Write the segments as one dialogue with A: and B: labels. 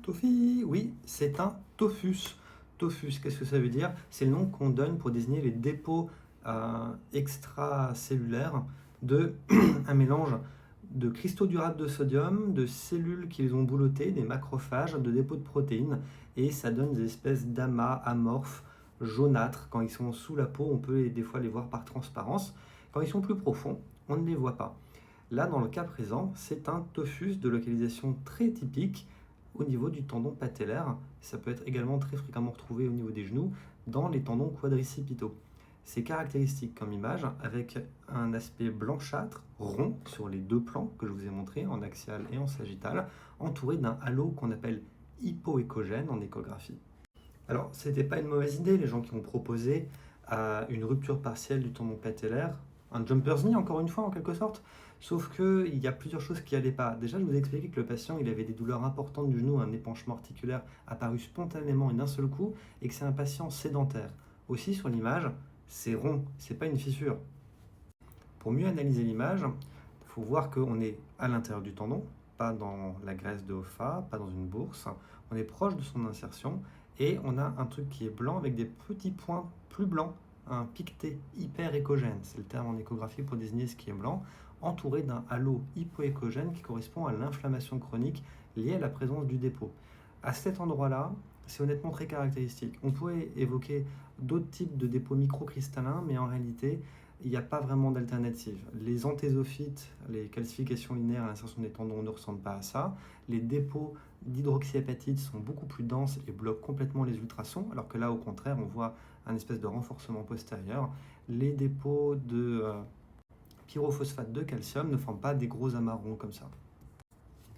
A: Tofi, oui, c'est un tophus. Tophus, qu'est-ce que ça veut dire? C'est le nom qu'on donne pour désigner les dépôts extracellulaires de un mélange de cristaux durables de sodium, de cellules qui les ont boulottées, des macrophages, de dépôts de protéines, et ça donne des espèces d'amas amorphes, jaunâtres. Quand ils sont sous la peau, on peut des fois les voir par transparence. Quand ils sont plus profonds, on ne les voit pas. Là, dans le cas présent, c'est un tophus de localisation très typique au niveau du tendon patellaire. Ça peut être également très fréquemment retrouvé au niveau des genoux, dans les tendons quadricipitaux. C'est caractéristique comme image, avec un aspect blanchâtre, rond, sur les deux plans que je vous ai montré, en axial et en sagittal, entouré d'un halo qu'on appelle hypoécogène en échographie. Alors, c'était pas une mauvaise idée, les gens qui ont proposé une rupture partielle du tendon patellaire, un jumper's knee encore une fois en quelque sorte, sauf qu'il y a plusieurs choses qui n'allaient pas. Déjà, je vous ai expliqué que le patient il avait des douleurs importantes du genou, un épanchement articulaire apparu spontanément et d'un seul coup, et que c'est un patient sédentaire. Aussi sur l'image, c'est rond, c'est pas une fissure. Pour mieux analyser l'image, il faut voir qu'on est à l'intérieur du tendon, pas dans la graisse de Hoffa, pas dans une bourse. On est proche de son insertion et on a un truc qui est blanc avec des petits points plus blancs, un piqueté hyper-échogène, c'est le terme en échographie pour désigner ce qui est blanc, entouré d'un halo hypoéchogène qui correspond à l'inflammation chronique liée à la présence du dépôt. À cet endroit-là, c'est honnêtement très caractéristique. On pourrait évoquer d'autres types de dépôts microcristallins, mais en réalité, il n'y a pas vraiment d'alternative. Les anthésophytes, les calcifications linéaires à l'insertion des tendons ne ressemblent pas à ça. Les dépôts d'hydroxyapatite sont beaucoup plus denses et bloquent complètement les ultrasons, alors que là, au contraire, on voit un espèce de renforcement postérieur. Les dépôts de pyrophosphate de calcium ne forment pas des gros amarrons comme ça.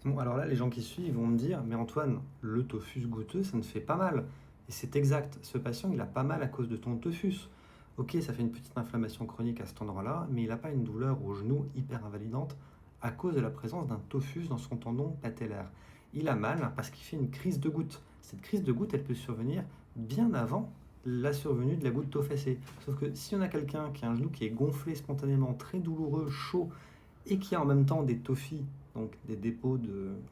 A: Bon, alors là, les gens qui suivent vont me dire, mais Antoine, le tophus goutteux, ça ne fait pas mal. Et c'est exact, ce patient, il a pas mal à cause de ton tophus. Ok, ça fait une petite inflammation chronique à cet endroit-là, mais il n'a pas une douleur au genou hyper invalidante à cause de la présence d'un tophus dans son tendon patellaire. Il a mal parce qu'il fait une crise de goutte. Cette crise de goutte, elle peut survenir bien avant la survenue de la goutte tophacée. Sauf que si on a quelqu'un qui a un genou qui est gonflé spontanément, très douloureux, chaud, et qui a en même temps des tophies, donc des dépôts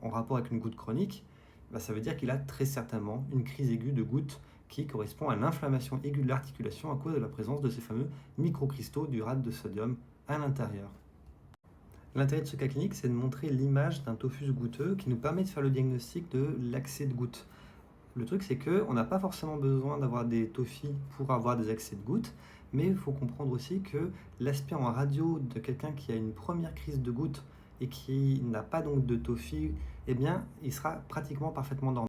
A: en rapport avec une goutte chronique, bah ça veut dire qu'il a très certainement une crise aiguë de goutte qui correspond à l'inflammation aiguë de l'articulation à cause de la présence de ces fameux microcristaux d'urate de sodium à l'intérieur. L'intérêt de ce cas clinique, c'est de montrer l'image d'un tophus goutteux qui nous permet de faire le diagnostic de l'accès de goutte. Le truc, c'est qu'on n'a pas forcément besoin d'avoir des tophies pour avoir des accès de goutte, mais il faut comprendre aussi que l'aspect en radio de quelqu'un qui a une première crise de goutte et qui n'a pas donc de tophie, eh bien, il sera pratiquement parfaitement normal.